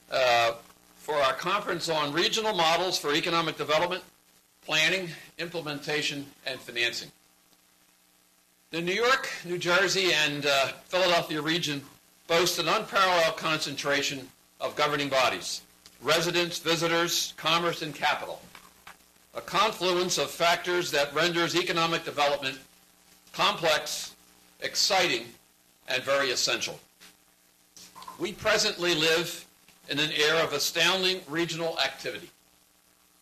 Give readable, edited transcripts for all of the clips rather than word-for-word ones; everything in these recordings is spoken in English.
for our conference on regional models for economic development, planning, implementation, and financing. The New York, New Jersey, and Philadelphia region boast an unparalleled concentration of governing bodies, residents, visitors, commerce, and capital, a confluence of factors that renders economic development complex, exciting, and very essential. We presently live in an era of astounding regional activity,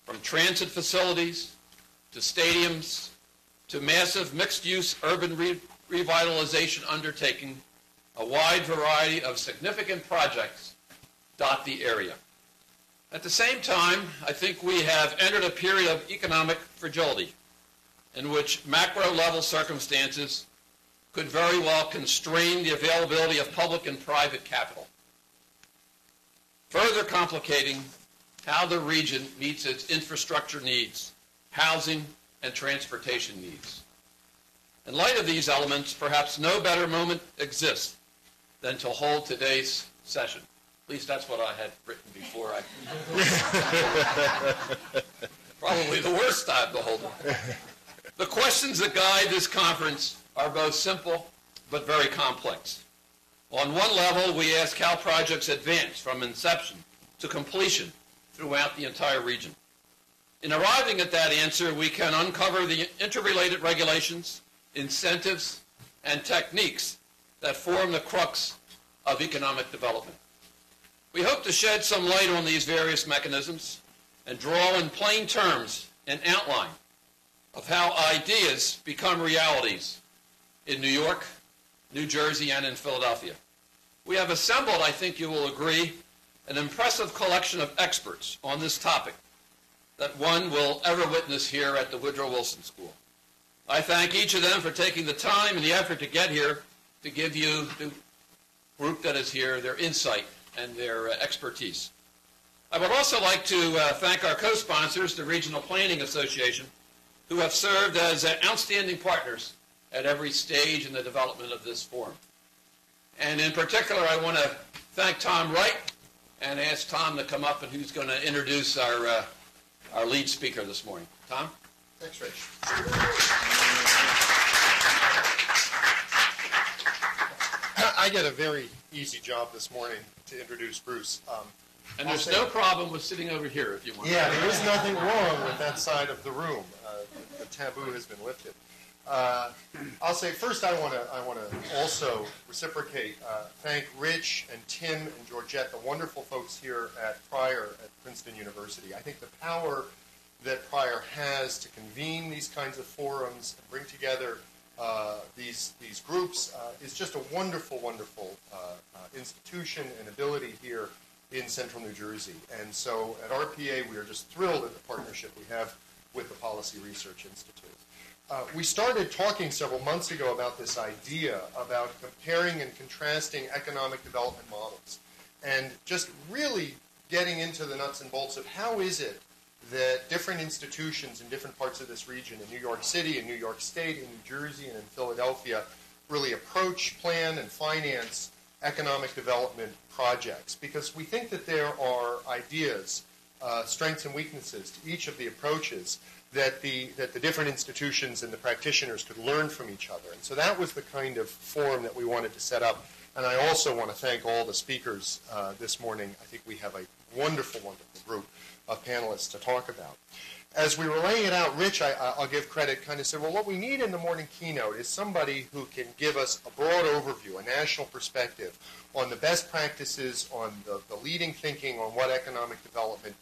from transit facilities to stadiums to massive mixed-use urban revitalization undertaking. A wide variety of significant projects dot the area. At the same time, I think we have entered a period of economic fragility in which macro-level circumstances could very well constrain the availability of public and private capital, further complicating how the region meets its infrastructure needs, housing, and transportation needs. In light of these elements, perhaps no better moment exists than to hold today's session. At least that's what I had written before I... Probably the worst time to hold it. The questions that guide this conference are both simple but very complex. On one level, we ask how projects advance from inception to completion throughout the entire region. In arriving at that answer, we can uncover the interrelated regulations, incentives, and techniques that form the crux of economic development. We hope to shed some light on these various mechanisms and draw in plain terms an outline of how ideas become realities in New York, New Jersey, and in Philadelphia. We have assembled, I think you will agree, an impressive collection of experts on this topic that one will ever witness here at the Woodrow Wilson School. I thank each of them for taking the time and the effort to get here to give you, the group that is here, their insight and their expertise. I would also like to thank our co-sponsors, the Regional Planning Association, who have served as outstanding partners at every stage in the development of this forum. And in particular, I want to thank Tom Wright and ask Tom to come up, and who's going to introduce our lead speaker this morning. Tom? Thanks, Rich. I get a very easy job this morning to introduce Bruce. And there's no problem with sitting over here if you want. Yeah, there is nothing wrong with that side of the room. The taboo has been lifted. I'll say first I want to also reciprocate, thank Rich and Tim and Georgette, the wonderful folks here at Pryor at Princeton University. I think the power that Pryor has to convene these kinds of forums and bring together these groups is just a wonderful, wonderful institution and ability here in central New Jersey. And so at RPA, we are just thrilled at the partnership we have with the Policy Research Institute. We started talking several months ago about this idea about comparing and contrasting economic development models and just really getting into the nuts and bolts of how is it that different institutions in different parts of this region, in New York City, in New York State, in New Jersey, and in Philadelphia, really approach, plan, and finance economic development projects. Because we think that there are ideas, strengths and weaknesses to each of the approaches that the different institutions and the practitioners could learn from each other. And so that was the kind of forum that we wanted to set up. And I also want to thank all the speakers this morning. I think we have a wonderful, wonderful group of panelists to talk about. As we were laying it out, Rich, I'll give credit, kind of said, well, what we need in the morning keynote is somebody who can give us a broad overview, a national perspective on the best practices, on the leading thinking on what economic development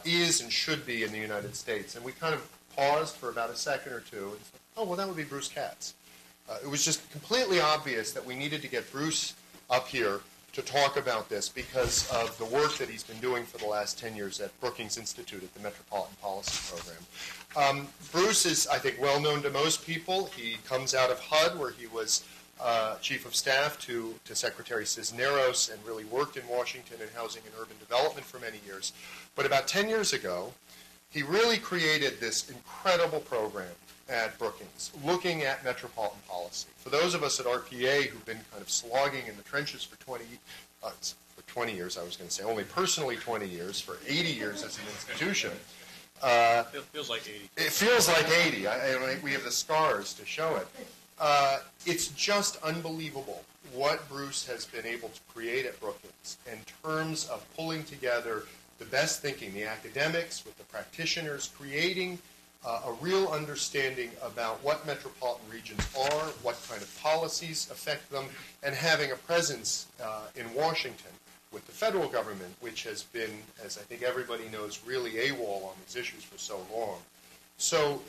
is and should be in the United States. And we kind of paused for about a second or two and said, oh, well, that would be Bruce Katz. It was just completely obvious that we needed to get Bruce up here to talk about this because of the work that he's been doing for the last 10 years at Brookings Institute at the Metropolitan Policy Program. Bruce is, I think, well known to most people. He comes out of HUD, where he was Chief of Staff to Secretary Cisneros and really worked in Washington in housing and urban development for many years. But about 10 years ago, he really created this incredible program at Brookings, looking at metropolitan policy. For those of us at RPA who've been kind of slogging in the trenches for 20 for 20 years, I was going to say, only personally 20 years, for 80 years as an institution. It feels like 80. It feels like 80. We have the scars to show it. It's just unbelievable what Bruce has been able to create at Brookings in terms of pulling together the best thinking, the academics with the practitioners, creating a real understanding about what metropolitan regions are, what kind of policies affect them, and having a presence in Washington with the federal government, which has been, as I think everybody knows, really AWOL on these issues for so long. So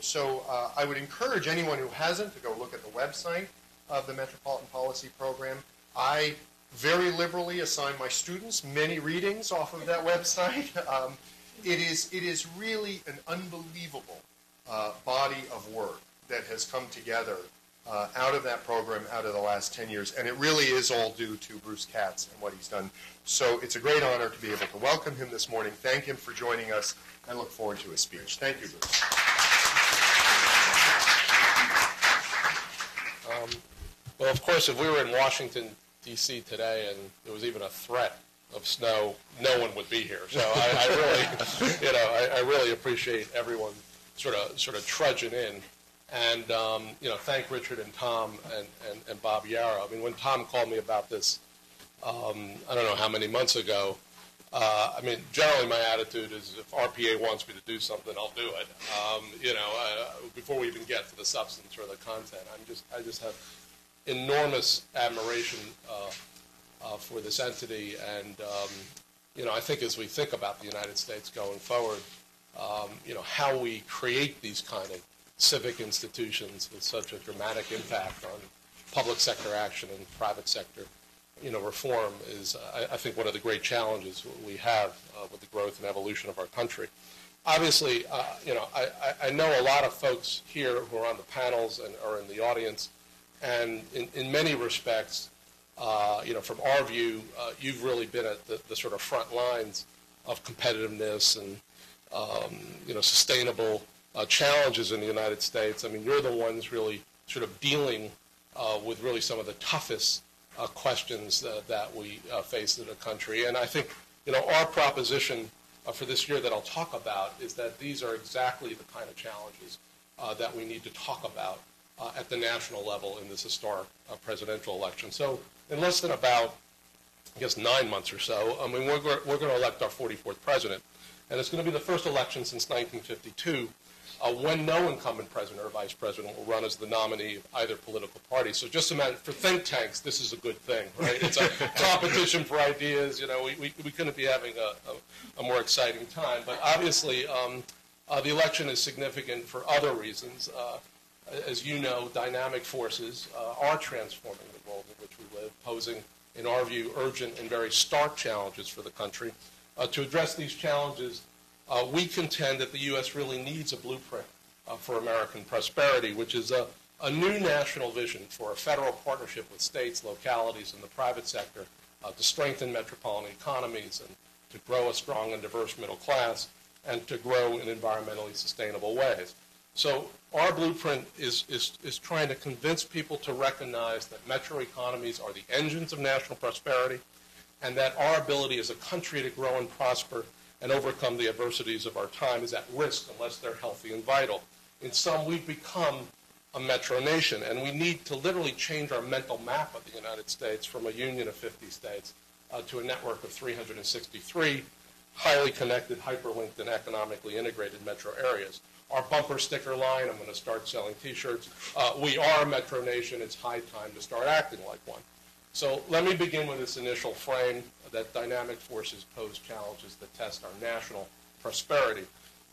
I would encourage anyone who hasn't to go look at the website of the Metropolitan Policy Program. I very liberally assign my students many readings off of that website. It is really an unbelievable body of work that has come together out of that program, out of the last 10 years, and it really is all due to Bruce Katz and what he's done. So it's a great honor to be able to welcome him this morning, thank him for joining us, and look forward to his speech. Thank you, Bruce. Well, of course, if we were in Washington, D.C. today and there was even a threat of snow, no one would be here. So I really, I really appreciate everyone sort of trudging in. And, thank Richard and Tom and Bob Yarrow. I mean, when Tom called me about this, I don't know how many months ago, generally my attitude is if RPA wants me to do something, I'll do it. Before we even get to the substance or the content, I just have enormous admiration for this entity. And, I think as we think about the United States going forward, how we create these kind of civic institutions with such a dramatic impact on public sector action and private sector, reform is, I think, one of the great challenges we have with the growth and evolution of our country. Obviously, I know a lot of folks here who are on the panels and are in the audience, and in many respects, from our view, you've really been at the sort of front lines of competitiveness and, sustainable challenges in the United States. I mean, you're the ones really sort of dealing with really some of the toughest questions that we face in the country. And I think, our proposition for this year that I'll talk about is that these are exactly the kind of challenges that we need to talk about at the national level in this historic presidential election. So in less than about, 9 months or so, we're going to elect our 44th president. And it's going to be the first election since 1952 when no incumbent president or vice president will run as the nominee of either political party. So just imagine, for think tanks, this is a good thing, right? It's a competition for ideas. We couldn't be having a more exciting time. But obviously, the election is significant for other reasons. As you know, dynamic forces are transforming the world in which we live, posing, in our view, urgent and very stark challenges for the country. To address these challenges, we contend that the U.S. really needs a blueprint for American prosperity, which is a new national vision for a federal partnership with states, localities, and the private sector to strengthen metropolitan economies and to grow a strong and diverse middle class and to grow in environmentally sustainable ways. So our blueprint is trying to convince people to recognize that metro economies are the engines of national prosperity and that our ability as a country to grow and prosper and overcome the adversities of our time is at risk unless they're healthy and vital. In sum, we've become a metro nation, and we need to literally change our mental map of the United States from a union of 50 states to a network of 363 highly connected, hyperlinked, and economically integrated metro areas. Our bumper sticker line, I'm going to start selling T-shirts, we are a metro nation, it's high time to start acting like one. So let me begin with this initial frame that dynamic forces pose challenges that test our national prosperity.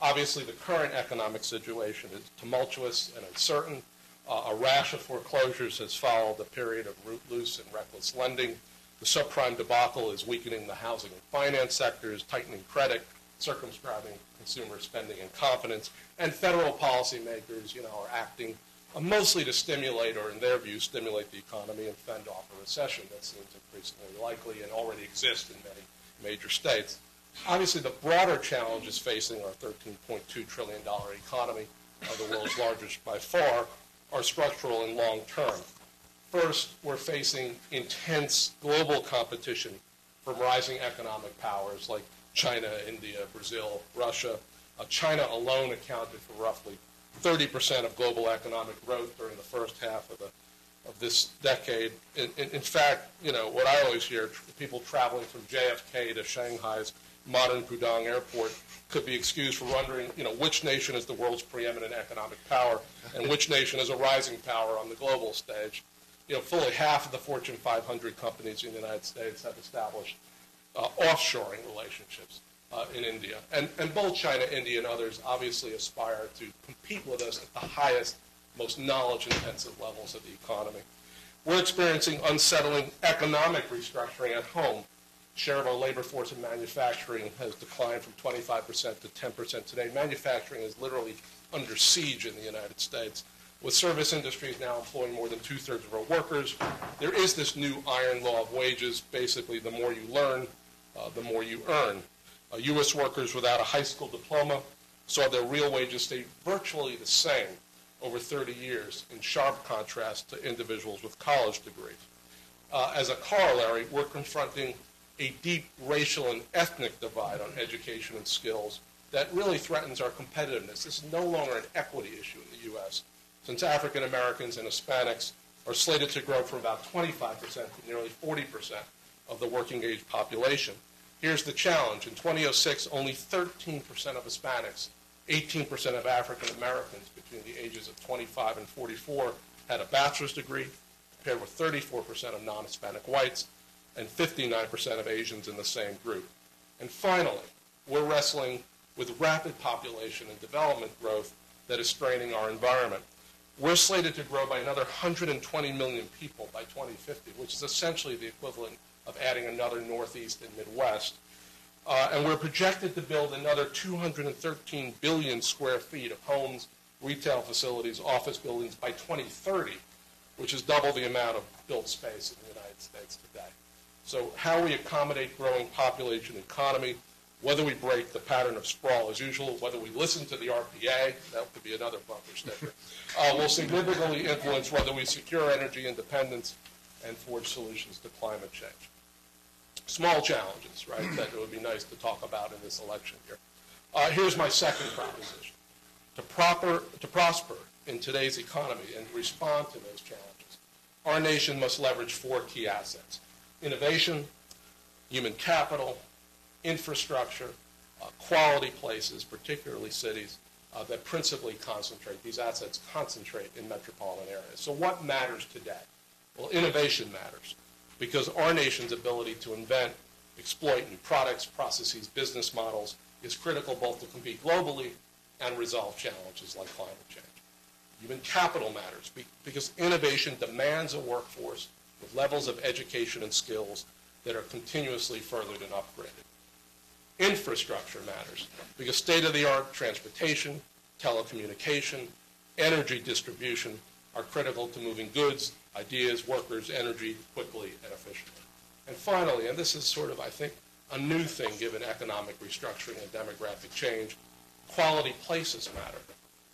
Obviously, the current economic situation is tumultuous and uncertain. A rash of foreclosures has followed a period of loose and reckless lending. The subprime debacle is weakening the housing and finance sectors, tightening credit, circumscribing consumer spending and confidence, and federal policymakers, are acting mostly to stimulate, or in their view, stimulate the economy and fend off a recession that seems increasingly likely and already exists in many major states. Obviously, the broader challenges facing our $13.2 trillion economy, the world's largest by far, are structural and long-term. First, we're facing intense global competition from rising economic powers like China, India, Brazil, Russia. China alone accounted for roughly 30% of global economic growth during the first half of this decade. In fact, what I always hear, people traveling from JFK to Shanghai's modern Pudong airport could be excused for wondering, which nation is the world's preeminent economic power and which nation is a rising power on the global stage. Fully half of the Fortune 500 companies in the United States have established offshoring relationships in India. And both China, India, and others obviously aspire to compete with us at the highest, most knowledge-intensive levels of the economy. We're experiencing unsettling economic restructuring at home. Share of our labor force in manufacturing has declined from 25% to 10% today. Manufacturing is literally under siege in the United States, with service industries now employing more than 2/3 of our workers. There is this new iron law of wages. Basically, the more you learn, the more you earn. U.S. workers without a high school diploma saw their real wages stay virtually the same over 30 years, in sharp contrast to individuals with college degrees. As a corollary, we're confronting a deep racial and ethnic divide on education and skills that really threatens our competitiveness. This is no longer an equity issue in the U.S., since African Americans and Hispanics are slated to grow from about 25% to nearly 40% of the working age population. Here's the challenge. In 2006, only 13% of Hispanics, 18% of African Americans between the ages of 25 and 44 had a bachelor's degree, compared with 34% of non-Hispanic whites and 59% of Asians in the same group. And finally, we're wrestling with rapid population and development growth that is straining our environment. We're slated to grow by another 120 million people by 2050, which is essentially the equivalent of adding another Northeast and Midwest. And we're projected to build another 213 billion square feet of homes, retail facilities, office buildings by 2030, which is double the amount of built space in the United States today. So how we accommodate growing population economy, whether we break the pattern of sprawl as usual, whether we listen to the RPA, that could be another bumper sticker, will significantly influence whether we secure energy independence and forge solutions to climate change. Small challenges, right, that it would be nice to talk about in this election year. Here's my second proposition. To prosper in today's economy and respond to those challenges, our nation must leverage 4 key assets: innovation, human capital, infrastructure, quality places, particularly cities, that principally concentrate, these assets concentrate in metropolitan areas. So what matters today? Well, innovation matters, because our nation's ability to invent, exploit new products, processes, business models is critical both to compete globally and resolve challenges like climate change. Human capital matters because innovation demands a workforce with levels of education and skills that are continuously furthered and upgraded. Infrastructure matters because state-of-the-art transportation, telecommunication, energy distribution are critical to moving goods, ideas, workers, energy quickly and efficiently. And finally, and this is sort of, I think, a new thing given economic restructuring and demographic change, quality places matter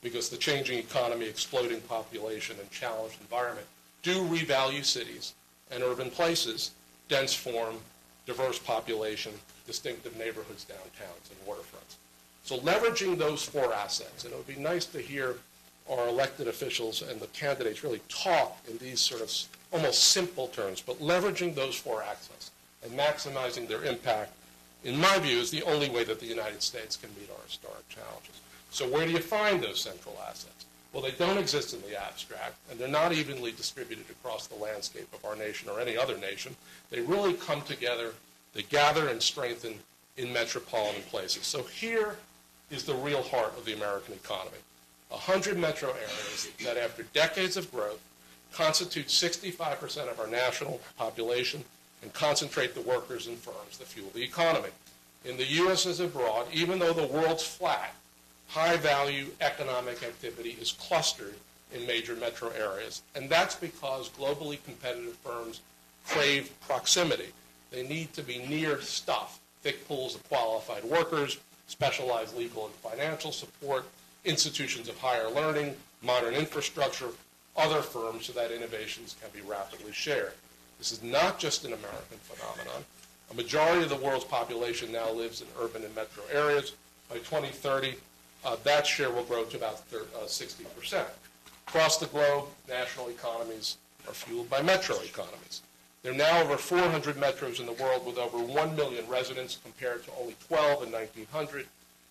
because the changing economy, exploding population, and challenged environment do revalue cities and urban places, dense form, diverse population, distinctive neighborhoods, downtowns, and waterfronts. So leveraging those 4 assets, and it would be nice to hear our elected officials and the candidates really talk in these sort of almost simple terms, but leveraging those 4 assets and maximizing their impact, in my view, is the only way that the United States can meet our historic challenges. So where do you find those central assets? Well, they don't exist in the abstract, and they're not evenly distributed across the landscape of our nation or any other nation. They really come together, they gather and strengthen in metropolitan places. So here is the real heart of the American economy. 100 metro areas that, after decades of growth, constitute 65% of our national population and concentrate the workers and firms that fuel the economy. In the U.S. as abroad, even though the world's flat, high-value economic activity is clustered in major metro areas, and that's because globally competitive firms crave proximity. They need to be near stuff, thick pools of qualified workers, specialized legal and financial support, institutions of higher learning, modern infrastructure, other firms so that innovations can be rapidly shared. This is not just an American phenomenon. A majority of the world's population now lives in urban and metro areas. By 2030, that share will grow to about 60%. Across the globe, national economies are fueled by metro economies. There are now over 400 metros in the world with over 1 million residents compared to only 12 in 1900,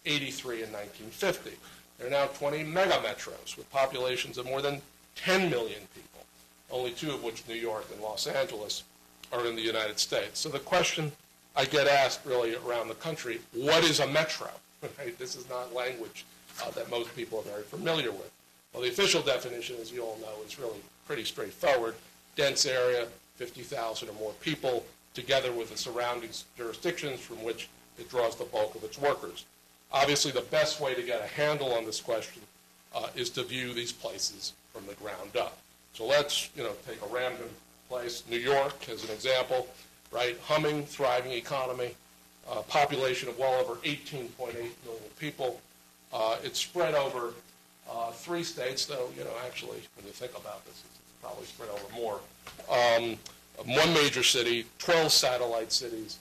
83 in 1950. There are now 20 megametros with populations of more than 10 million people, only 2 of which, New York and Los Angeles, are in the United States. So the question I get asked really around the country, what is a metro? Right? This is not language that most people are very familiar with. Well, the official definition, as you all know, is really pretty straightforward. Dense area, 50,000 or more people, together with the surrounding jurisdictions from which it draws the bulk of its workers. Obviously, the best way to get a handle on this question is to view these places from the ground up. So let's, take a random place, New York as an example, right? Humming, thriving economy, population of well over 18.8 million people. It's spread over 3 states, though, actually, when you think about this, it's probably spread over more. 1 major city, 12 satellite cities,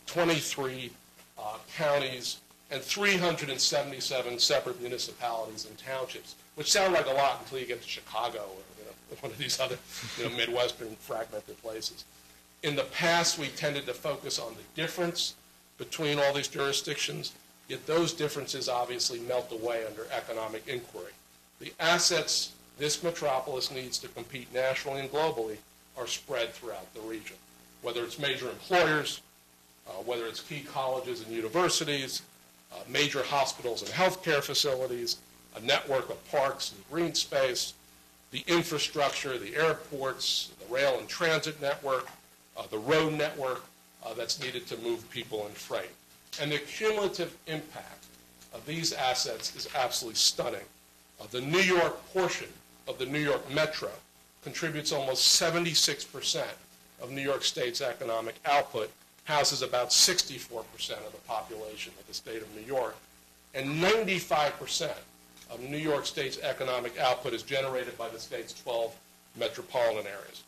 23 counties, and 377 separate municipalities and townships, which sound like a lot until you get to Chicago or one of these other Midwestern fragmented places. In the past, we tended to focus on the difference between all these jurisdictions, yet those differences obviously melt away under economic inquiry. The assets this metropolis needs to compete nationally and globally are spread throughout the region, whether it's major employers, whether it's key colleges and universities, major hospitals and healthcare facilities, a network of parks and green space, the infrastructure, the airports, the rail and transit network, the road network that's needed to move people and freight. And the cumulative impact of these assets is absolutely stunning. The New York portion of the New York Metro contributes almost 76% of New York State's economic output, houses about 64% of the population of the state of New York, and 95% of New York State's economic output is generated by the state's 12 metropolitan areas.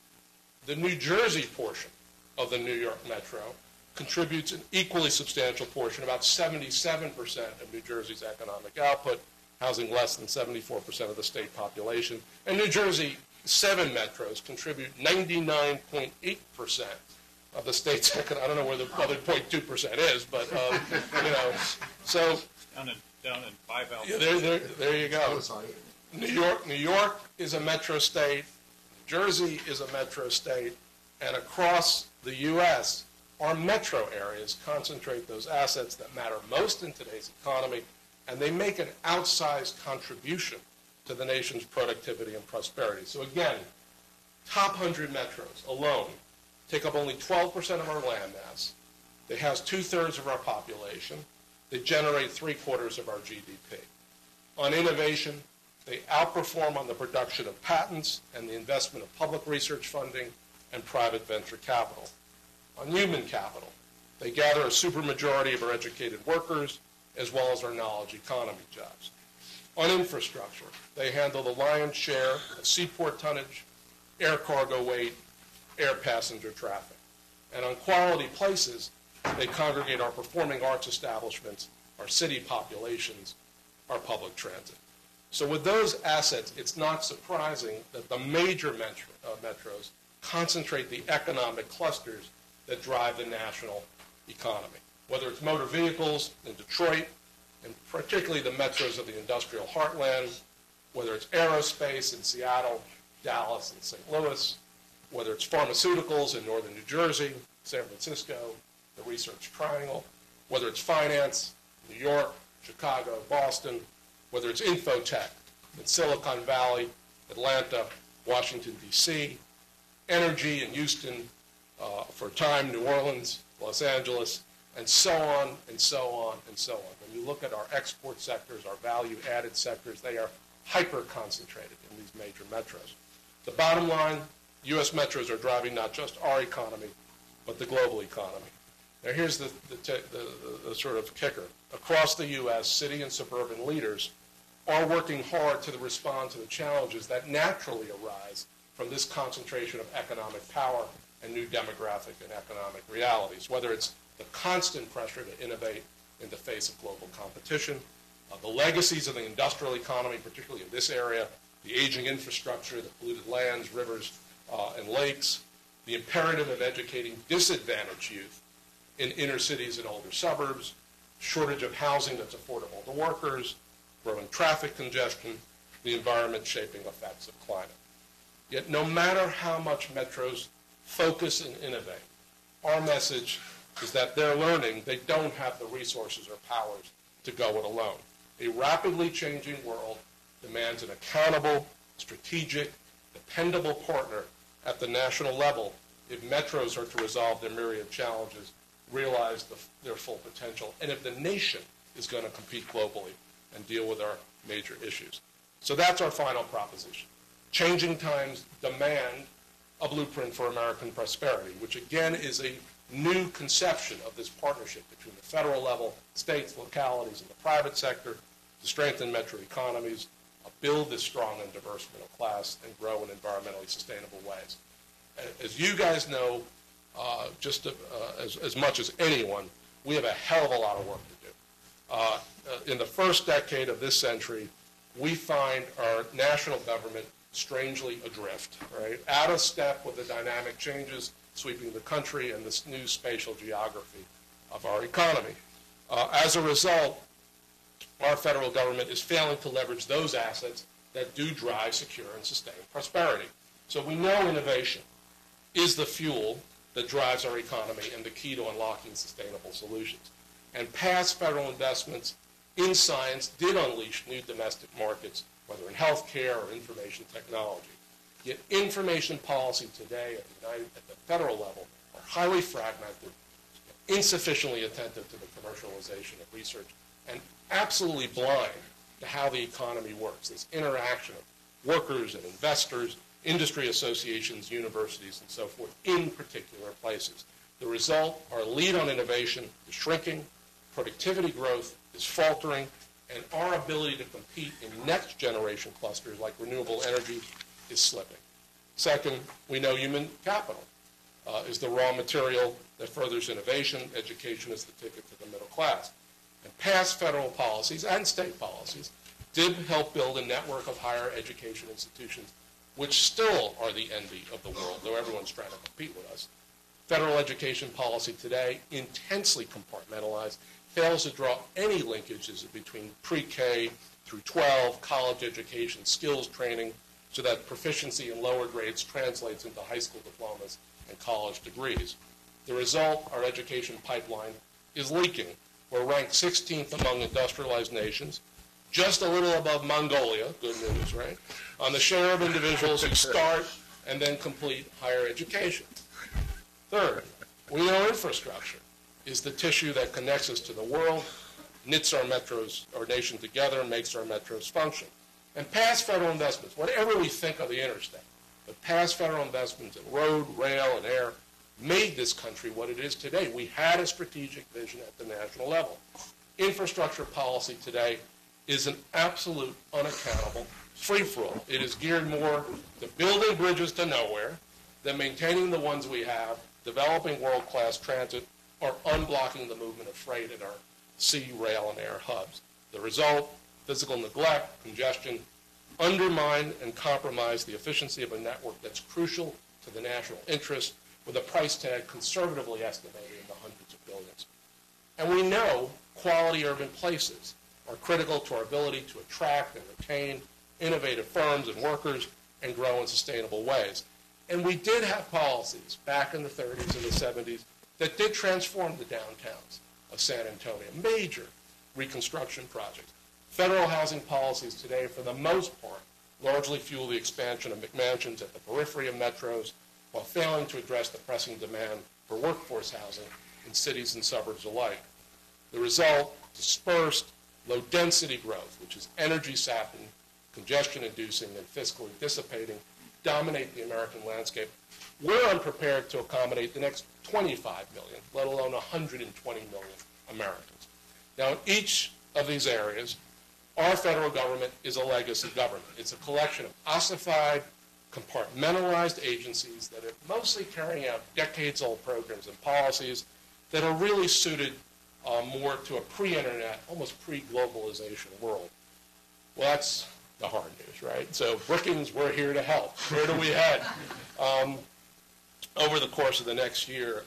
The New Jersey portion of the New York Metro contributes an equally substantial portion, about 77% of New Jersey's economic output, housing less than 74% of the state population. And New Jersey, 7 metros contribute 99.8% of the state's economic. I don't know where the other 0.2% is, but so down in 5 out. Yeah, there you go. New York is a metro state. Jersey is a metro state, and across the U.S., our metro areas concentrate those assets that matter most in today's economy, and they make an outsized contribution to the nation's productivity and prosperity. So again, top 100 metros alone take up only 12% of our land mass. They house 2/3 of our population. They generate 3/4 of our GDP. On innovation, they outperform on the production of patents and the investment of public research funding and private venture capital. On human capital, they gather a supermajority of our educated workers as well as our knowledge economy jobs. On infrastructure, they handle the lion's share of seaport tonnage, air cargo weight, air passenger traffic. And on quality places, they congregate our performing arts establishments, our city populations, our public transit. So with those assets, it's not surprising that the major metros concentrate the economic clusters that drive the national economy. Whether it's motor vehicles in Detroit, and particularly the metros of the industrial heartland, whether it's aerospace in Seattle, Dallas, and St. Louis, whether it's pharmaceuticals in northern New Jersey, San Francisco, the Research Triangle, whether it's finance, New York, Chicago, Boston, whether it's infotech in Silicon Valley, Atlanta, Washington, D.C., energy in Houston, for a time, New Orleans, Los Angeles, and so on, and so on, and so on. When you look at our export sectors, our value-added sectors, they are hyper-concentrated in these major metros. The bottom line, U.S. metros are driving not just our economy, but the global economy. Now here's the sort of kicker. Across the U.S., city and suburban leaders are working hard to respond to the challenges that naturally arise from this concentration of economic power and new demographic and economic realities, whether it's the constant pressure to innovate in the face of global competition, the legacies of the industrial economy, particularly in this area, the aging infrastructure, the polluted lands, rivers, and lakes, the imperative of educating disadvantaged youth in inner cities and older suburbs, shortage of housing that's affordable to workers, growing traffic congestion, the environment-shaping effects of climate. Yet no matter how much metros focus and innovate, our message is that they're learning they don't have the resources or powers to go it alone. A rapidly changing world demands an accountable, strategic, dependable partner at the national level if metros are to resolve their myriad challenges, realize their full potential, and if the nation is going to compete globally and deal with our major issues. So that's our final proposition. Changing times demand a blueprint for American prosperity, which again is a new conception of this partnership between the federal level, states, localities, and the private sector to strengthen metro economies, build this strong and diverse middle class, and grow in environmentally sustainable ways. As you guys know, as much as anyone, we have a hell of a lot of work to do. In the first decade of this century, we find our national government strangely adrift, right? Out of step with the dynamic changes sweeping the country and this new spatial geography of our economy. As a result, our federal government is failing to leverage those assets that do drive secure and sustained prosperity. So we know innovation is the fuel that drives our economy and the key to unlocking sustainable solutions. And past federal investments in science did unleash new domestic markets, whether in healthcare or information technology. Yet information policy today at the federal level are highly fragmented, insufficiently attentive to the commercialization of research, and absolutely blind to how the economy works, this interaction of workers and investors, industry associations, universities, and so forth, in particular places. The result, our lead on innovation is shrinking, productivity growth is faltering, and our ability to compete in next generation clusters like renewable energy is slipping. Second, we know human capital is the raw material that furthers innovation. Education is the ticket to the middle class. And past federal policies and state policies did help build a network of higher education institutions, which still are the envy of the world, though everyone's trying to compete with us. Federal education policy today, intensely compartmentalized, fails to draw any linkages between pre-K through 12, college education, skills training, so that proficiency in lower grades translates into high school diplomas and college degrees. The result, our education pipeline is leaking. We're ranked 16th among industrialized nations, just a little above Mongolia, good news, right, on the share of individuals who start and then complete higher education. Third, we know infrastructure is the tissue that connects us to the world, knits our metros, our nation together, and makes our metros function. And past federal investments, whatever we think of the interstate, but past federal investments in road, rail, and air made this country what it is today. We had a strategic vision at the national level. Infrastructure policy today is an absolute unaccountable free-for-all. It is geared more to building bridges to nowhere than maintaining the ones we have, developing world-class transit, or unblocking the movement of freight at our sea, rail, and air hubs. The result, physical neglect, congestion, undermine and compromise the efficiency of a network that's crucial to the national interest, with a price tag conservatively estimated in the hundreds of billions. And we know quality urban places are critical to our ability to attract and retain innovative firms and workers and grow in sustainable ways. And we did have policies back in the 30s and the 70s that did transform the downtowns of San Antonio, major reconstruction projects. Federal housing policies today, for the most part, largely fuel the expansion of McMansions at the periphery of metros, while failing to address the pressing demand for workforce housing in cities and suburbs alike. The result, dispersed, low-density growth, which is energy-sapping, congestion-inducing, and fiscally dissipating, dominate the American landscape. We're unprepared to accommodate the next 25 million, let alone 120 million Americans. Now, in each of these areas, our federal government is a legacy government. It's a collection of ossified, compartmentalized agencies that are mostly carrying out decades-old programs and policies that are really suited more to a pre-internet, almost pre-globalization world. Well, that's the hard news, right? So Brookings, we're here to help. Where do we head? Over the course of the next year,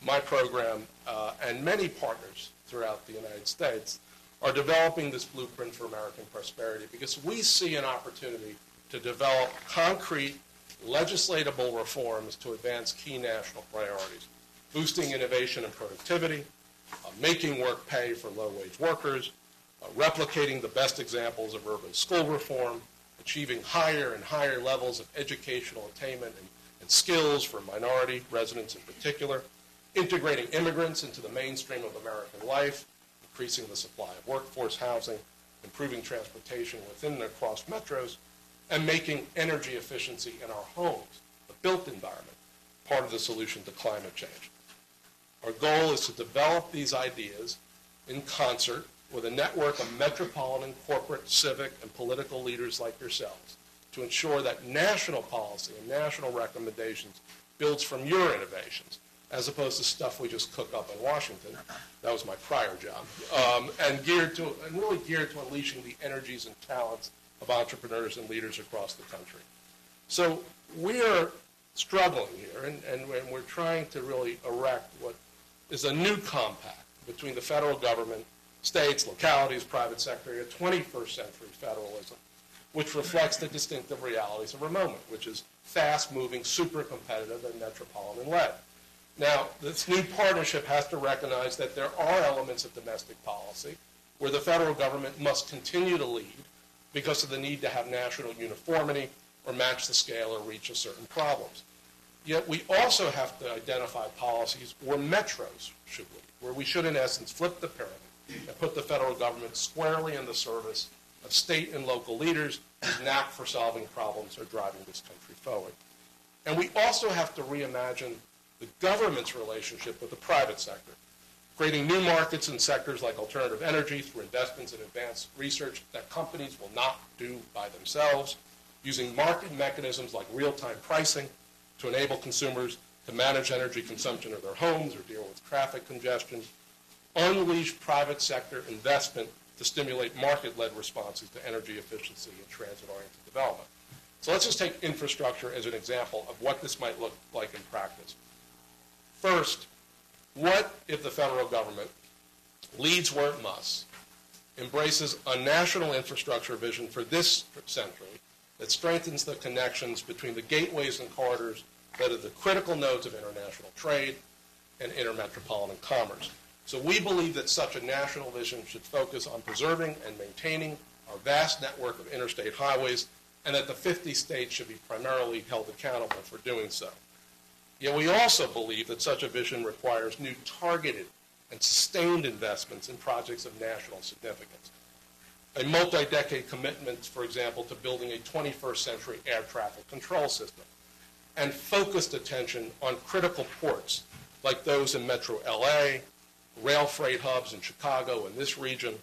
my program and many partners throughout the United States are developing this blueprint for American prosperity because we see an opportunity to develop concrete legislatable reforms to advance key national priorities, boosting innovation and productivity, making work pay for low-wage workers, replicating the best examples of urban school reform, achieving higher and higher levels of educational attainment and skills for minority residents in particular, integrating immigrants into the mainstream of American life, increasing the supply of workforce housing, improving transportation within and across metros, and making energy efficiency in our homes, the built environment, part of the solution to climate change. Our goal is to develop these ideas in concert with a network of metropolitan, corporate, civic, and political leaders like yourselves to ensure that national policy and national recommendations builds from your innovations, as opposed to stuff we just cook up in Washington. That was my prior job. And really geared to unleashing the energies and talents of entrepreneurs and leaders across the country. So we are struggling here, and we're trying to really erect what is a new compact between the federal government, states, localities, private sector, a 21st century federalism, which reflects the distinctive realities of our moment, which is fast-moving, super competitive, and metropolitan-led. Now, this new partnership has to recognize that there are elements of domestic policy where the federal government must continue to lead because of the need to have national uniformity or match the scale or reach of certain problems. Yet we also have to identify policies where metros should lead, where we should, in essence, flip the pyramid and put the federal government squarely in the service of state and local leaders whose knack for solving problems are driving this country forward. And we also have to reimagine the government's relationship with the private sector, creating new markets in sectors like alternative energy through investments in advanced research that companies will not do by themselves, using market mechanisms like real-time pricing to enable consumers to manage energy consumption of their homes or deal with traffic congestion, unleash private sector investment to stimulate market-led responses to energy efficiency and transit-oriented development. So let's just take infrastructure as an example of what this might look like in practice. First, what if the federal government leads where it must, embraces a national infrastructure vision for this century that strengthens the connections between the gateways and corridors that are the critical nodes of international trade and intermetropolitan commerce? So we believe that such a national vision should focus on preserving and maintaining our vast network of interstate highways, and that the 50 states should be primarily held accountable for doing so. Yet we also believe that such a vision requires new targeted and sustained investments in projects of national significance. A multi-decade commitment, for example, to building a 21st century air traffic control system, and focused attention on critical ports like those in Metro LA, rail freight hubs in Chicago and this region,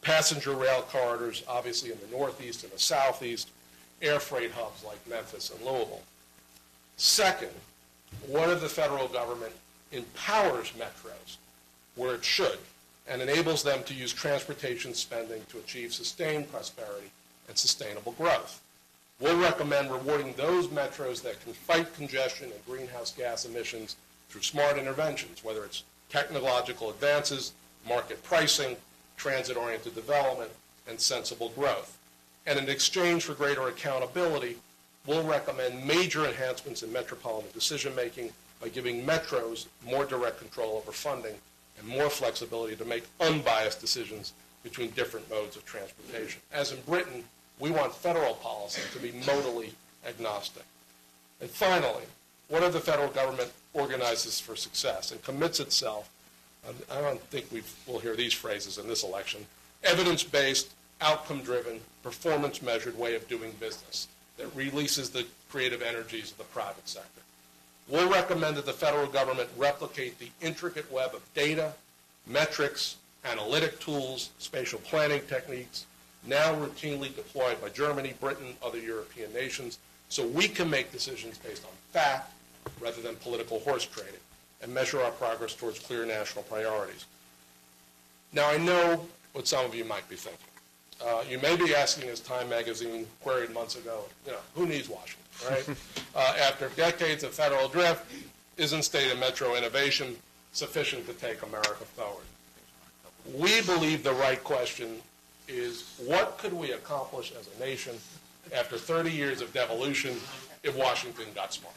passenger rail corridors, obviously in the Northeast and the Southeast, air freight hubs like Memphis and Louisville. Second, what if the federal government empowers metros where it should and enables them to use transportation spending to achieve sustained prosperity and sustainable growth? We'll recommend rewarding those metros that can fight congestion and greenhouse gas emissions through smart interventions, whether it's technological advances, market pricing, transit-oriented development, and sensible growth. And in exchange for greater accountability, we'll recommend major enhancements in metropolitan decision-making by giving metros more direct control over funding and more flexibility to make unbiased decisions between different modes of transportation. As in Britain, we want federal policy to be modally agnostic. And finally, what if the federal government organizes for success and commits itself, I don't think we'll hear these phrases in this election, evidence-based, outcome-driven, performance-measured way of doing business that releases the creative energies of the private sector. We'll recommend that the federal government replicate the intricate web of data, metrics, analytic tools, spatial planning techniques, now routinely deployed by Germany, Britain, other European nations, so we can make decisions based on fact rather than political horse trading and measure our progress towards clear national priorities. Now, I know what some of you might be thinking. You may be asking, as Time magazine queried months ago, who needs Washington, right? After decades of federal drift, isn't state and metro innovation sufficient to take America forward? We believe the right question is, what could we accomplish as a nation after 30 years of devolution if Washington got smart?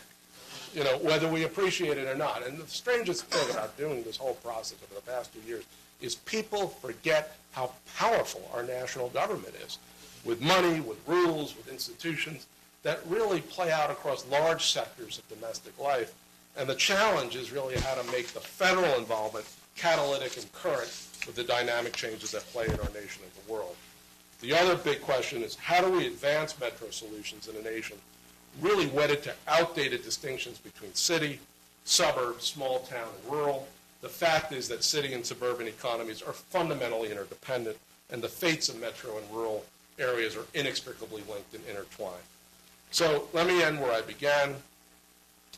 Whether we appreciate it or not. And the strangest thing about doing this whole process over the past 2 years is people forget how powerful our national government is, with money, with rules, with institutions that really play out across large sectors of domestic life. And the challenge is really how to make the federal involvement catalytic and current with the dynamic changes that play in our nation and the world. The other big question is, how do we advance metro solutions in a nation really wedded to outdated distinctions between city, suburb, small town, and rural? The fact is that city and suburban economies are fundamentally interdependent, and the fates of metro and rural areas are inextricably linked and intertwined. So let me end where I began.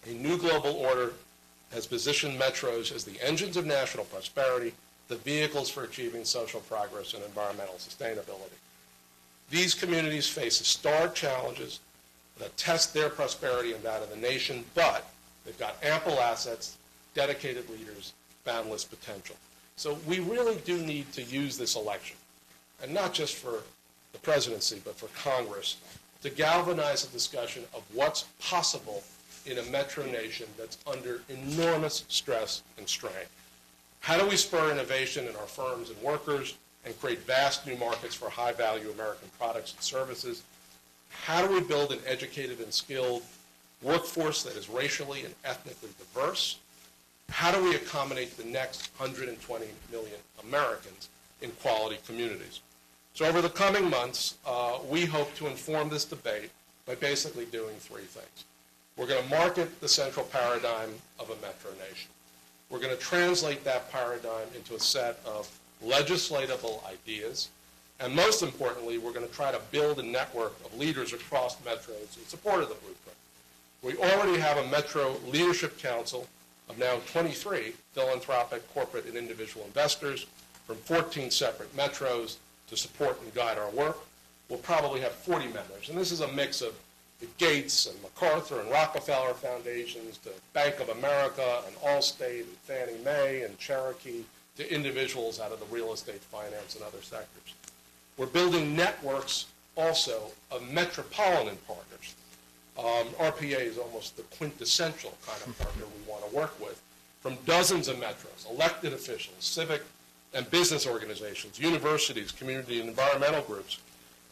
A new global order has positioned metros as the engines of national prosperity, the vehicles for achieving social progress and environmental sustainability. These communities face historic challenges that test their prosperity and that of the nation, but they've got ample assets, dedicated leaders, boundless potential. So we really do need to use this election, and not just for the presidency, but for Congress, to galvanize a discussion of what's possible in a metro nation that's under enormous stress and strain. How do we spur innovation in our firms and workers and create vast new markets for high-value American products and services? How do we build an educated and skilled workforce that is racially and ethnically diverse? How do we accommodate the next 120 million Americans in quality communities? So over the coming months, we hope to inform this debate by basically doing three things. We're going to market the central paradigm of a metro nation. We're going to translate that paradigm into a set of legislatable ideas. And most importantly, we're going to try to build a network of leaders across metros in support of the blueprint. We already have a Metro Leadership Council of now 23 philanthropic, corporate, and individual investors from 14 separate metros to support and guide our work. We'll probably have 40 members. And this is a mix of the Gates and MacArthur and Rockefeller foundations to Bank of America and Allstate and Fannie Mae and Cherokee to individuals out of the real estate, finance, and other sectors. We're building networks also of metropolitan partners. RPA is almost the quintessential kind of partner we want to work with, from dozens of metros, elected officials, civic and business organizations, universities, community and environmental groups.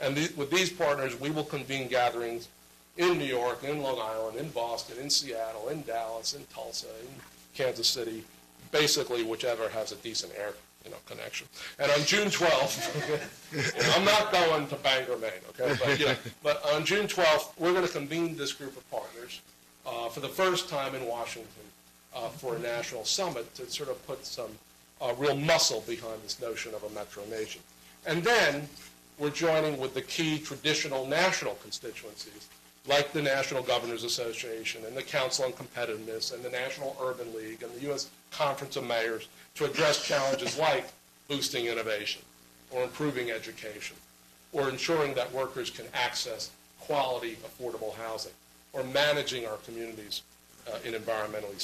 And with these partners, we will convene gatherings in New York, in Long Island, in Boston, in Seattle, in Dallas, in Tulsa, in Kansas City, basically whichever has a decent air connection. And on June 12th, I'm not going to Bangor, Maine, okay? But on June 12th, we're going to convene this group of partners for the first time in Washington for a national summit to sort of put some real muscle behind this notion of a metro nation. And then we're joining with the key traditional national constituencies, like the National Governors Association and the Council on Competitiveness and the National Urban League and the U.S. Conference of Mayors, to address challenges like boosting innovation or improving education or ensuring that workers can access quality, affordable housing or managing our communities in environmentally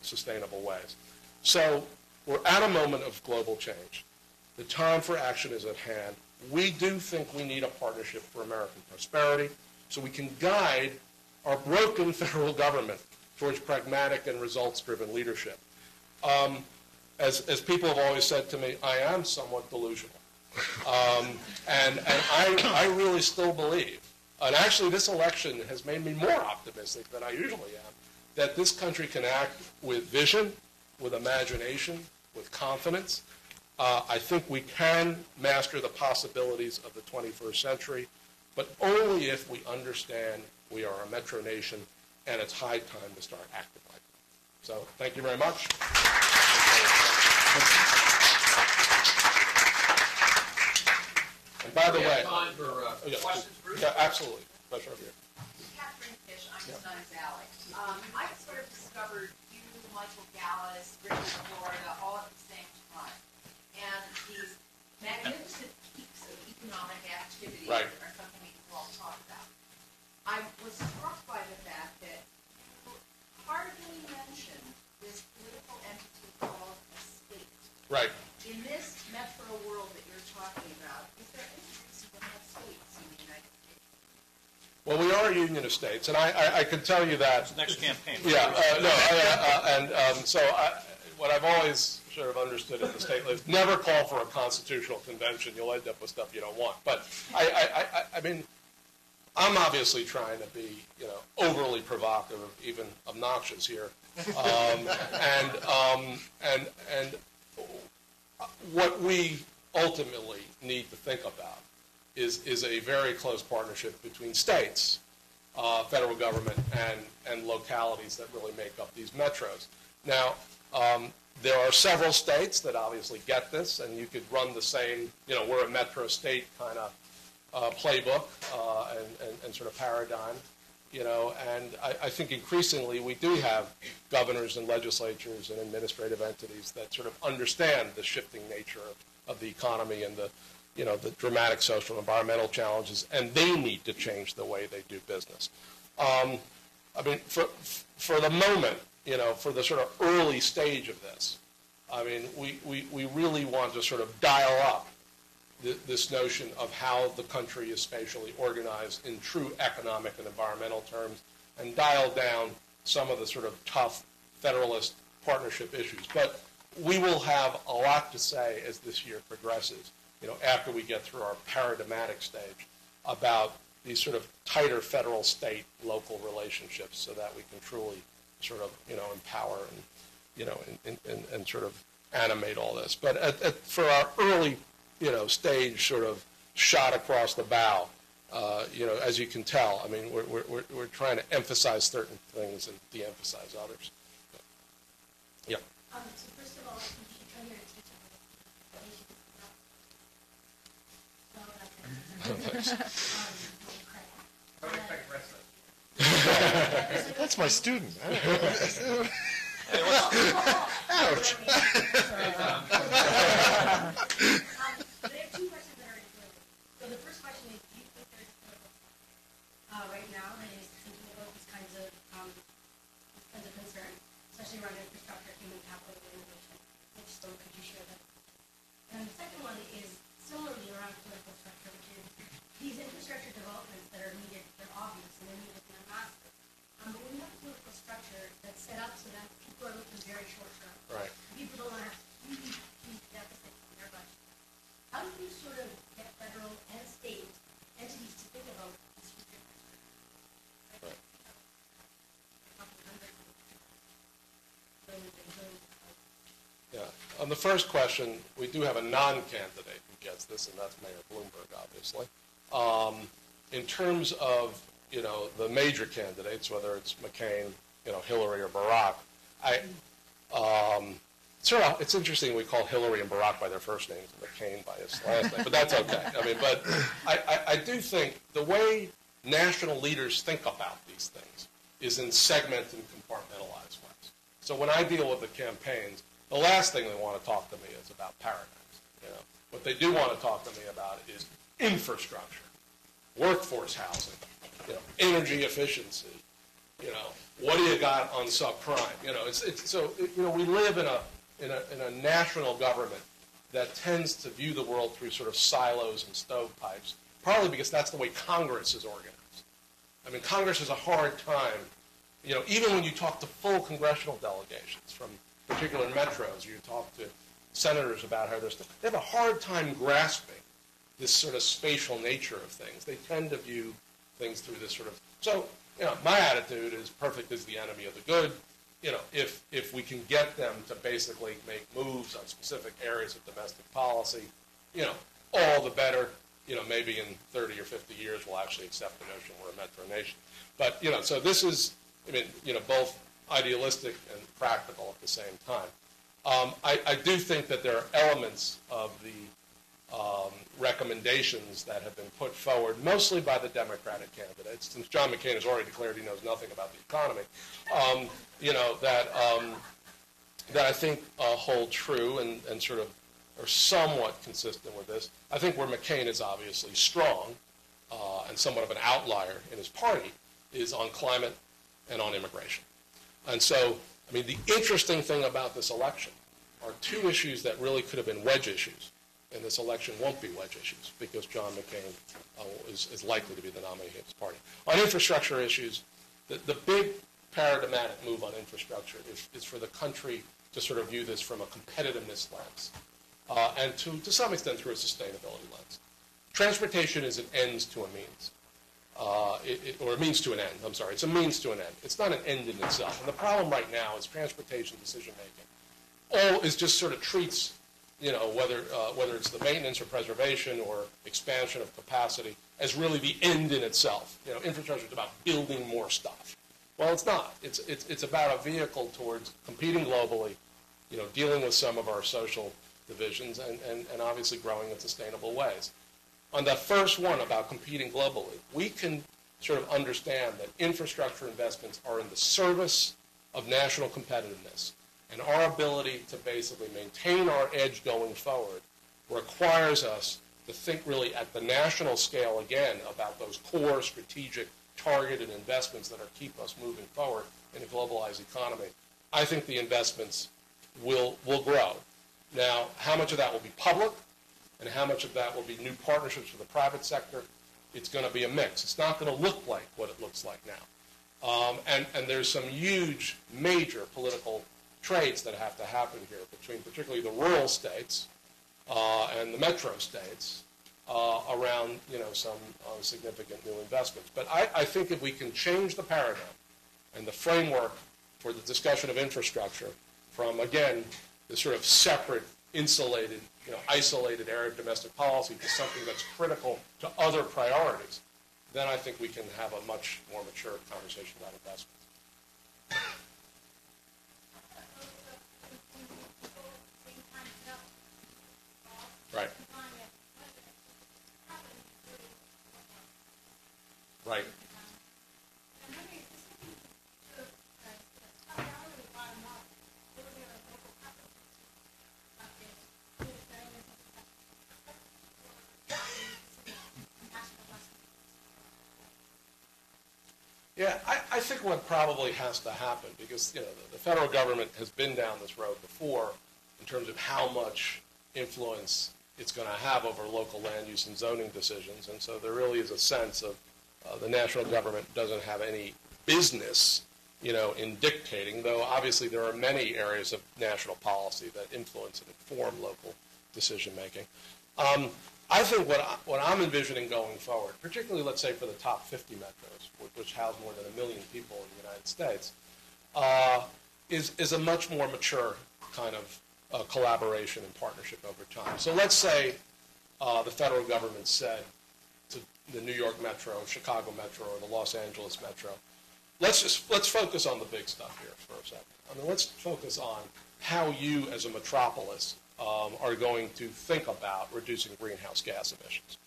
sustainable ways. So we're at a moment of global change. The time for action is at hand. We do think we need a partnership for American prosperity so we can guide our broken federal government towards pragmatic and results-driven leadership. As people have always said to me, I am somewhat delusional. And I really still believe, and actually this election has made me more optimistic than I usually am, that this country can act with vision, with imagination, with confidence. I think we can master the possibilities of the 21st century, but only if we understand we are a metro nation and it's high time to start acting like it. So thank you very much. And by the way, time for questions, Bruce? yeah, absolutely. Pleasure over here. Catherine Fish, Einstein's Alley. I sort of discovered you, Michael Gallis, Richard Florida, all at the same time. And these magnificent peaks of economic activity Right. are something we can all talk about. I was struck by the fact that you hardly mentioned this political entity called a state. Right. In this metro world that you're talking about, is there any reason to have states in the United States? Well, we are a union of states, and I can tell you that. Next campaign. Yeah, so what I've always sort of understood in the state is never call for a constitutional convention. You'll end up with stuff you don't want. But I mean, I'm obviously trying to be, overly provocative, even obnoxious here, and what we ultimately need to think about is a very close partnership between states, federal government, and localities that really make up these metros. Now, there are several states that obviously get this, and you could run the same, we're a metro state kind of playbook and sort of paradigm, and I think increasingly we do have governors and legislatures and administrative entities that sort of understand the shifting nature of the economy and the dramatic social and environmental challenges, and they need to change the way they do business. I mean, for the moment, for the sort of early stage of this, I mean, we really want to sort of dial up this notion of how the country is spatially organized in true economic and environmental terms, and dial down some of the sort of tough federalist partnership issues. But we will have a lot to say as this year progresses, after we get through our paradigmatic stage, about these sort of tighter federal-state-local relationships, so that we can truly sort of, empower and sort of animate all this. But for our early, stage sort of shot across the bow, as you can tell, I mean, we're trying to emphasize certain things and de-emphasize others. Yeah. So first of all, you should come here and teach us. That's my student. Ouch. But I have two questions that are related. So the first question is, do you think there's a political right now that is thinking about these kinds of concerns, especially around infrastructure, human capital, and innovation? If so, could you share that? And the second one is similarly around political structure, which is these infrastructure developments that are needed, they're obvious and they're needed and they're massive. But when you have a political structure that's set up so that people are looking very short term, Right. people don't want to have huge deficits in their budget. How do you sort of get federal and state entities to think about these future Right. Yeah. On the first question, we do have a non-candidate who gets this, and that's Mayor Bloomberg, obviously. In terms of, the major candidates, whether it's McCain, Hillary or Barack, it's interesting we call Hillary and Barack by their first names and McCain by his last name, but that's okay. I mean, but I do think the way national leaders think about these things is in segmented and compartmentalized ways. So when I deal with the campaigns, the last thing they want to talk to me is about paradigms. What they do want to talk to me about is infrastructure, workforce housing, energy efficiency. What do you got on subprime? We live in a national government that tends to view the world through sort of silos and stovepipes, partly because that's the way Congress is organized. I mean, Congress has a hard time, even when you talk to full congressional delegations from particular metros, you talk to senators about how they have a hard time grasping this sort of spatial nature of things. They tend to view things through this sort of, so, my attitude is perfect is the enemy of the good. If we can get them to basically make moves on specific areas of domestic policy, all the better. Maybe in 30 or 50 years we'll actually accept the notion we're a metro nation. But, so this is, both idealistic and practical at the same time. I do think that there are elements of the recommendations that have been put forward, mostly by the Democratic candidates, since John McCain has already declared he knows nothing about the economy, that I think hold true and sort of are somewhat consistent with this. I think where McCain is obviously strong and somewhat of an outlier in his party is on climate and on immigration. And so, I mean, the interesting thing about this election are two issues that really could have been wedge issues. And this election won't be wedge issues because John McCain is likely to be the nominee of his party. On infrastructure issues, the big paradigmatic move on infrastructure is for the country to sort of view this from a competitiveness lens and to some extent through a sustainability lens. Transportation is an ends to a means. Or a means to an end, I'm sorry. It's a means to an end. It's not an end in itself. And the problem right now is transportation decision-making. All is just sort of treats, whether it's the maintenance or preservation or expansion of capacity as really the end in itself. Infrastructure is about building more stuff. Well, it's not. It's about a vehicle towards competing globally, dealing with some of our social divisions and obviously growing in sustainable ways. On the first one about competing globally, we can sort of understand that infrastructure investments are in the service of national competitiveness. And our ability to basically maintain our edge going forward requires us to think really at the national scale again about those core strategic targeted investments that are keep us moving forward in a globalized economy. I think the investments will grow. Now, how much of that will be public and how much of that will be new partnerships with the private sector, it's going to be a mix. It's not going to look like what it looks like now. And there's some huge, major political trades that have to happen here between particularly the rural states and the metro states around some significant new investments. But I think if we can change the paradigm and the framework for the discussion of infrastructure from, again, the sort of separate, insulated, isolated area of domestic policy to something that's critical to other priorities, then I think we can have a much more mature conversation about investments. Right. Right. Yeah, I think what probably has to happen, because the federal government has been down this road before in terms of how much influence it's going to have over local land use and zoning decisions, and so there really is a sense of the national government doesn't have any business, in dictating, though obviously there are many areas of national policy that influence and inform local decision making. I think what I'm envisioning going forward, particularly let's say for the top 50 metros, which house more than 1 million people in the United States, is a much more mature kind of collaboration and partnership over time. So let's say the federal government said to the New York Metro, Chicago Metro, or the Los Angeles Metro, let's focus on the big stuff here for a second. I mean, let's focus on how you as a metropolis are going to think about reducing greenhouse gas emissions,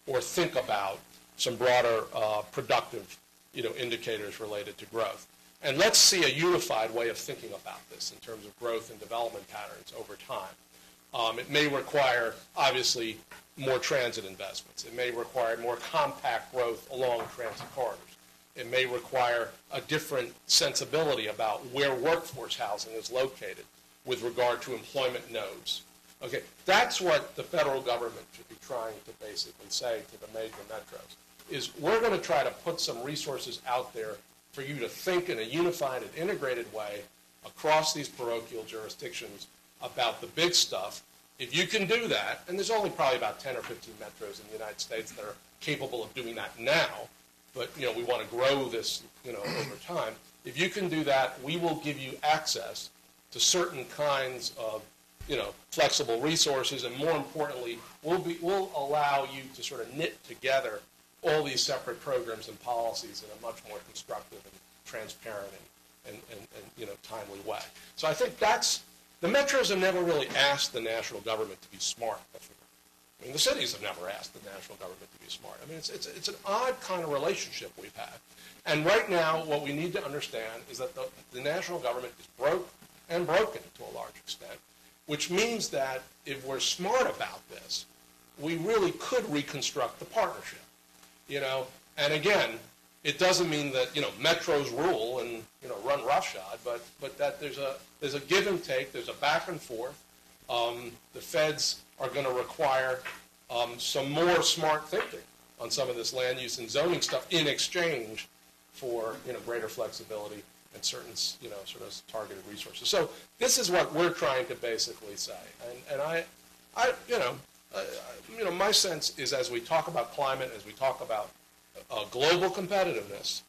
or think about some broader productive, indicators related to growth. And let's see a unified way of thinking about this in terms of growth and development patterns over time. It may require, obviously, more transit investments. It may require more compact growth along transit corridors. It may require a different sensibility about where workforce housing is located with regard to employment nodes. Okay, that's what the federal government should be trying to basically say to the major metros, is we're going to try to put some resources out there for you to think in a unified and integrated way across these parochial jurisdictions about the big stuff. If you can do that, and there's only probably about 10 or 15 metros in the United States that are capable of doing that now, but we want to grow this over time. If you can do that, we will give you access to certain kinds of flexible resources, and more importantly, we'll allow you to sort of knit together all these separate programs and policies in a much more constructive and transparent and timely way. So I think the metros have never really asked the national government to be smart before. I mean, the cities have never asked the national government to be smart. I mean, it's an odd kind of relationship we've had. And right now, what we need to understand is that the national government is broke and broken to a large extent, which means that if we're smart about this, we really could reconstruct the partnership, And again, it doesn't mean that, metros rule and, run roughshod, but that there's a give and take, there's a back and forth. The feds are going to require some more smart thinking on some of this land use and zoning stuff in exchange for, greater flexibility and certain, sort of targeted resources. So this is what we're trying to basically say. And my sense is as we talk about climate, as we talk about global competitiveness,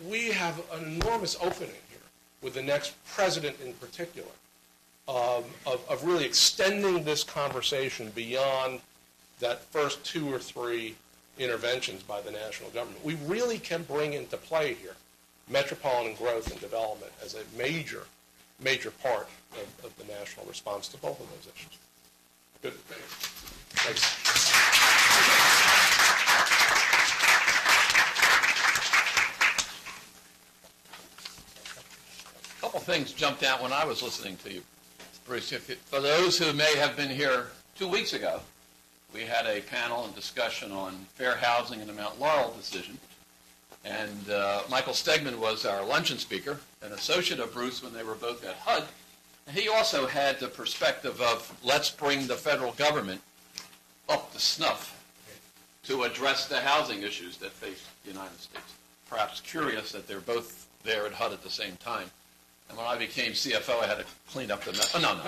we have an enormous opening here with the next president in particular of really extending this conversation beyond that first 2 or 3 interventions by the national government. We really can bring into play here metropolitan growth and development as a major part of the national response to both of those issues. Good. Thanks. A couple things jumped out when I was listening to you, Bruce. For those who may have been here 2 weeks ago, we had a panel and discussion on fair housing and the Mount Laurel decision. And Michael Stegman was our luncheon speaker, an associate of Bruce when they were both at HUD. And he also had the perspective of let's bring the federal government up to snuff to address the housing issues that face the United States. Perhaps curious that they're both there at HUD at the same time. And when I became CFO, I had to clean up the mess. Oh, no.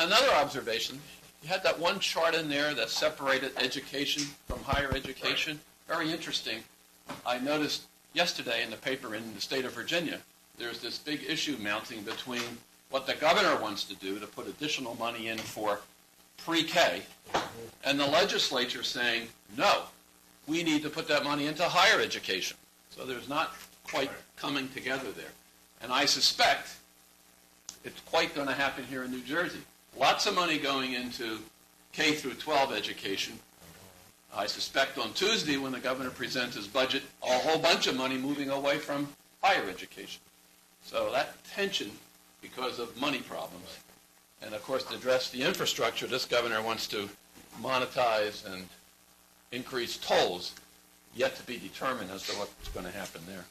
Another observation, you had that one chart in there that separated education from higher education. Very interesting. I noticed yesterday in the paper in the state of Virginia, there's this big issue mounting between what the governor wants to do to put additional money in for pre-K and the legislature saying, no, we need to put that money into higher education. So there's not quite coming together there. And I suspect it's quite going to happen here in New Jersey. Lots of money going into K through 12 education. I suspect on Tuesday when the governor presents his budget, a whole bunch of money moving away from higher education. So that tension because of money problems. And of course to address the infrastructure, this governor wants to monetize and increase tolls, yet to be determined as to what's going to happen there.